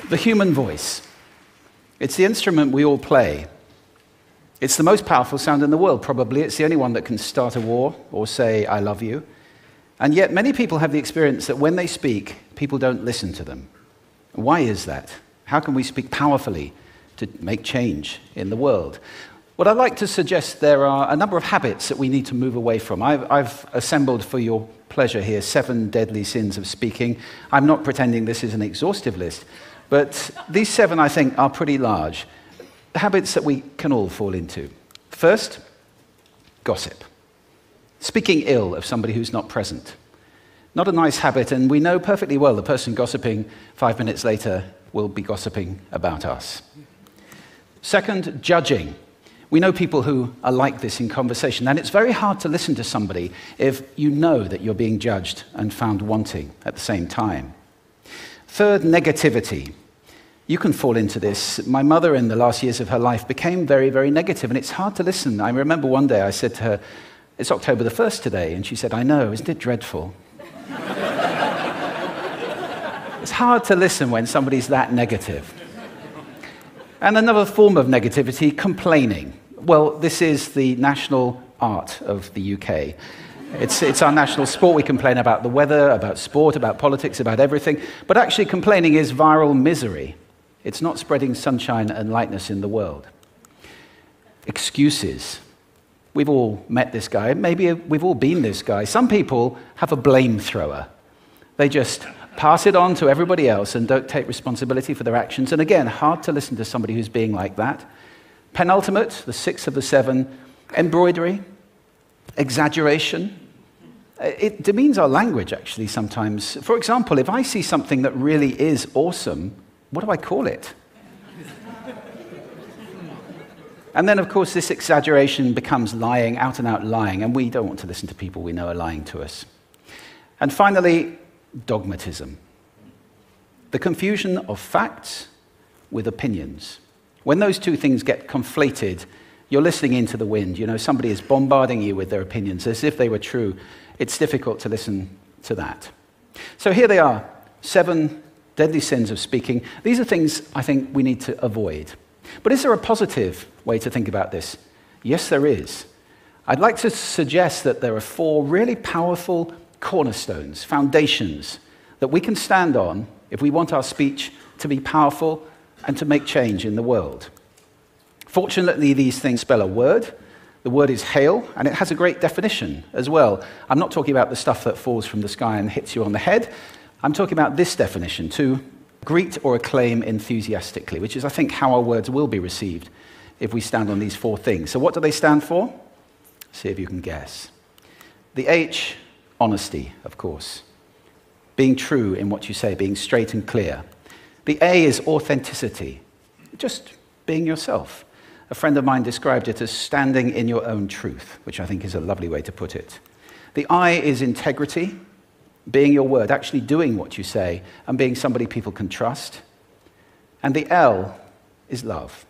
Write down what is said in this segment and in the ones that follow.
The human voice. It's the instrument we all play. It's the most powerful sound in the world, probably. It's the only one that can start a war or say, I love you. And yet many people have the experience that when they speak, people don't listen to them. Why is that? How can we speak powerfully to make change in the world? What I'd like to suggest, there are a number of habits that we need to move away from. I've assembled for your pleasure here 7 deadly sins of speaking. I'm not pretending this is an exhaustive list, but these 7, I think, are pretty large. Habits that we can all fall into. First, gossip. Speaking ill of somebody who's not present. Not a nice habit, and we know perfectly well the person gossiping 5 minutes later will be gossiping about us. Second, judging. We know people who are like this in conversation, and it's very hard to listen to somebody if you know that you're being judged and found wanting at the same time. Third, negativity. You can fall into this. My mother, in the last years of her life, became very, very negative, and it's hard to listen. I remember one day I said to her, it's October the 1st today, and she said, I know, isn't it dreadful? It's hard to listen when somebody's that negative. And another form of negativity, complaining. Well, this is the national art of the UK. It's our national sport. We complain about the weather, about sport, about politics, about everything. But actually, complaining is viral misery. It's not spreading sunshine and lightness in the world. Excuses. We've all met this guy. Maybe we've all been this guy. Some people have a blame thrower. They just pass it on to everybody else and don't take responsibility for their actions. And again, hard to listen to somebody who's being like that. Penultimate, the 6th of the 7, embroidery, exaggeration. It demeans our language, actually, sometimes. For example, if I see something that really is awesome, what do I call it? And then, of course, this exaggeration becomes lying, out and out lying, and we don't want to listen to people we know are lying to us. And finally, dogmatism. The confusion of facts with opinions. When those two things get conflated, you're listening into the wind. You know, somebody is bombarding you with their opinions as if they were true. It's difficult to listen to that. So here they are, 7 deadly sins of speaking. These are things I think we need to avoid. But is there a positive way to think about this? Yes, there is. I'd like to suggest that there are 4 really powerful cornerstones, foundations, that we can stand on if we want our speech to be powerful and to make change in the world. Fortunately, these things spell a word. The word is hail, and it has a great definition as well. I'm not talking about the stuff that falls from the sky and hits you on the head. I'm talking about this definition, to greet or acclaim enthusiastically, which is, I think, how our words will be received if we stand on these 4 things. So what do they stand for? See if you can guess. The H, honesty, of course. Being true in what you say, being straight and clear. The A is authenticity, just being yourself. A friend of mine described it as standing in your own truth, which I think is a lovely way to put it. The I is integrity, being your word, actually doing what you say, and being somebody people can trust. And the L is love.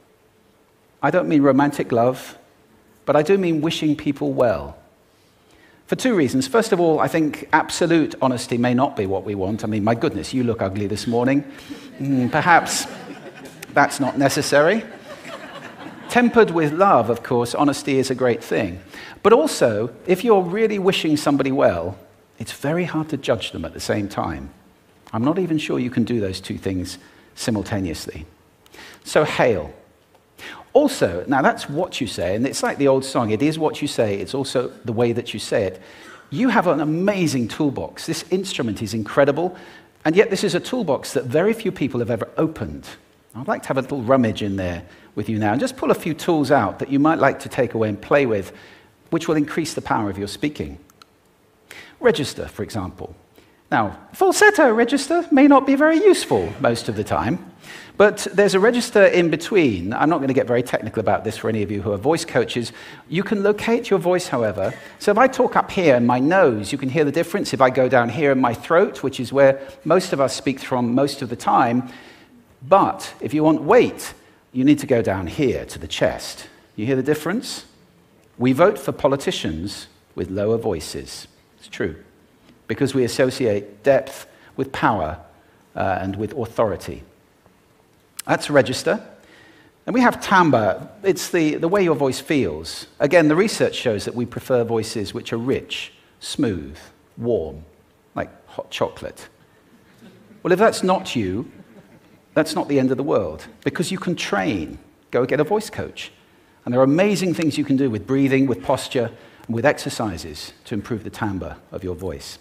I don't mean romantic love, but I do mean wishing people well. For 2 reasons. First of all, I think absolute honesty may not be what we want. I mean, my goodness, you look ugly this morning. Perhaps that's not necessary. Tempered with love, of course, honesty is a great thing. But also, if you're really wishing somebody well, it's very hard to judge them at the same time. I'm not even sure you can do those 2 things simultaneously. So, hail. Also, now that's what you say, and it's like the old song, it is what you say, it's also the way that you say it. You have an amazing toolbox. This instrument is incredible, and yet this is a toolbox that very few people have ever opened. I'd like to have a little rummage in there with you now, and just pull a few tools out that you might like to take away and play with, which will increase the power of your speaking. Register, for example. Now, falsetto register may not be very useful most of the time, but there's a register in between. I'm not going to get very technical about this for any of you who are voice coaches. You can locate your voice, however. So if I talk up here in my nose, you can hear the difference. If I go down here in my throat, which is where most of us speak from most of the time, but if you want weight, you need to go down here to the chest. You hear the difference? We vote for politicians with lower voices. It's true, because we associate depth with power and with authority. That's register. And we have timbre. It's the way your voice feels. Again, the research shows that we prefer voices which are rich, smooth, warm, like hot chocolate. Well, if that's not you, that's not the end of the world, because you can train. Go get a voice coach. And there are amazing things you can do with breathing, with posture, and with exercises to improve the timbre of your voice.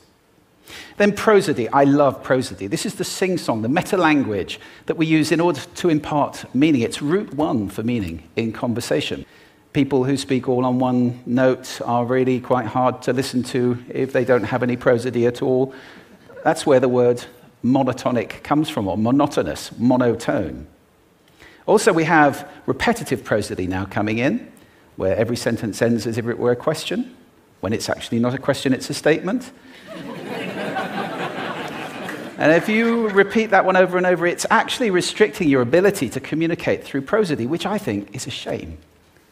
Then prosody. I love prosody. This is the sing-song, the meta-language that we use in order to impart meaning. It's route one for meaning in conversation. People who speak all on one note are really quite hard to listen to if they don't have any prosody at all. That's where the word monotonic comes from, or monotonous, monotone. Also, we have repetitive prosody now coming in, where every sentence ends as if it were a question, when it's actually not a question, it's a statement. And if you repeat that one over and over, it's actually restricting your ability to communicate through prosody, which I think is a shame.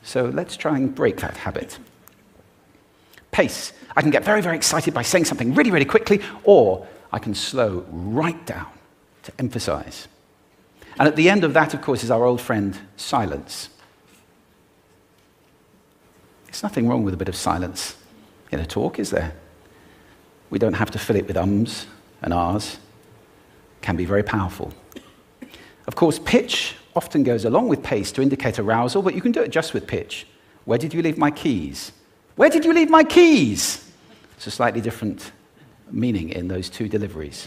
So let's try and break that habit. Pace. I can get very, very excited by saying something really, really quickly, or I can slow right down to emphasize. And at the end of that, of course, is our old friend, silence. There's nothing wrong with a bit of silence in a talk, is there? We don't have to fill it with ums and ahs. Can be very powerful. Of course, pitch often goes along with pace to indicate arousal, but you can do it just with pitch. Where did you leave my keys? Where did you leave my keys? It's a slightly different meaning in those two deliveries.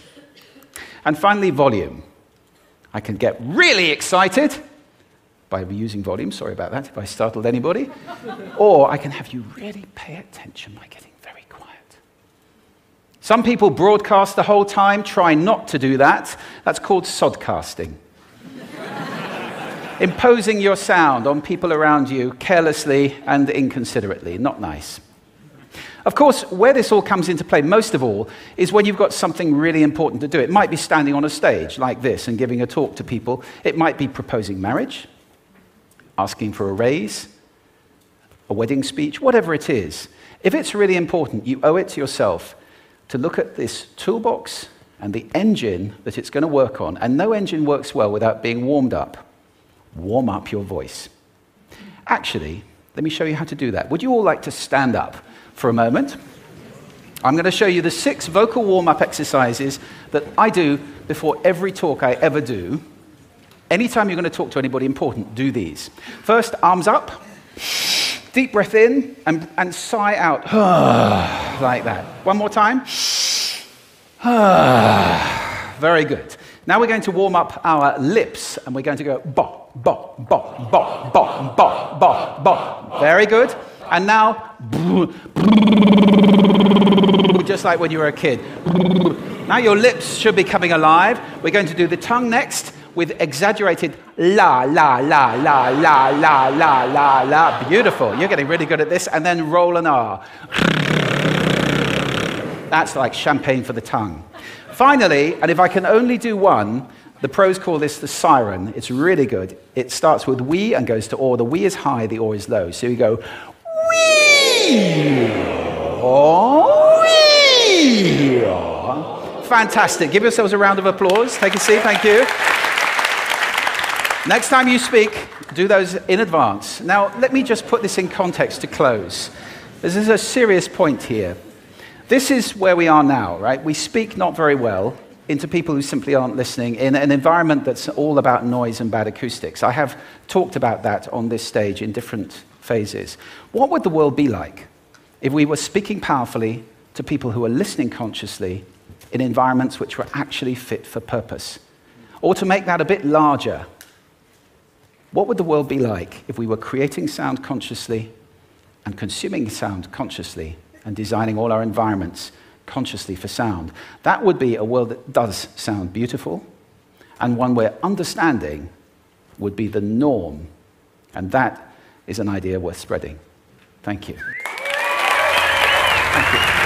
And finally, volume. I can get really excited by using volume. Sorry about that if I startled anybody. Or I can have you really pay attention by getting very quiet. Some people broadcast the whole time. Try not to do that. That's called sodcasting. Imposing your sound on people around you carelessly and inconsiderately. Not nice. Of course, where this all comes into play most of all is when you've got something really important to do. It might be standing on a stage like this and giving a talk to people. It might be proposing marriage, asking for a raise, a wedding speech, whatever it is. If it's really important, you owe it to yourself to look at this toolbox and the engine that it's going to work on. And no engine works well without being warmed up. Warm up your voice. Actually, let me show you how to do that. Would you all like to stand up for a moment? I'm going to show you the 6 vocal warm-up exercises that I do before every talk I ever do. Anytime you're going to talk to anybody important, do these. First, arms up, deep breath in, and sigh out, like that. One more time. Very good. Now we're going to warm up our lips, and we're going to go bop, bop, bop, bop, bop, bop, bop, bop. Very good. And now, just like when you were a kid. Now your lips should be coming alive. We're going to do the tongue next with exaggerated la, la, la, la, la, la, la, la, la. Beautiful. You're getting really good at this. And then roll an R. That's like champagne for the tongue. Finally, and if I can only do one, the pros call this the siren. It's really good. It starts with we and goes to or. The we is high, the or is low. So you go wee, or, wee. Fantastic. Give yourselves a round of applause. Take a seat. Thank you. Next time you speak, do those in advance. Now, let me just put this in context to close. This is a serious point here. This is where we are now, right? We speak not very well into people who simply aren't listening in an environment that's all about noise and bad acoustics. I have talked about that on this stage in different phases. What would the world be like if we were speaking powerfully to people who are listening consciously in environments which were actually fit for purpose? Or to make that a bit larger, what would the world be like if we were creating sound consciously and consuming sound consciously and designing all our environments consciously for sound? That would be a world that does sound beautiful, and one where understanding would be the norm. And that is an idea worth spreading. Thank you. Thank you.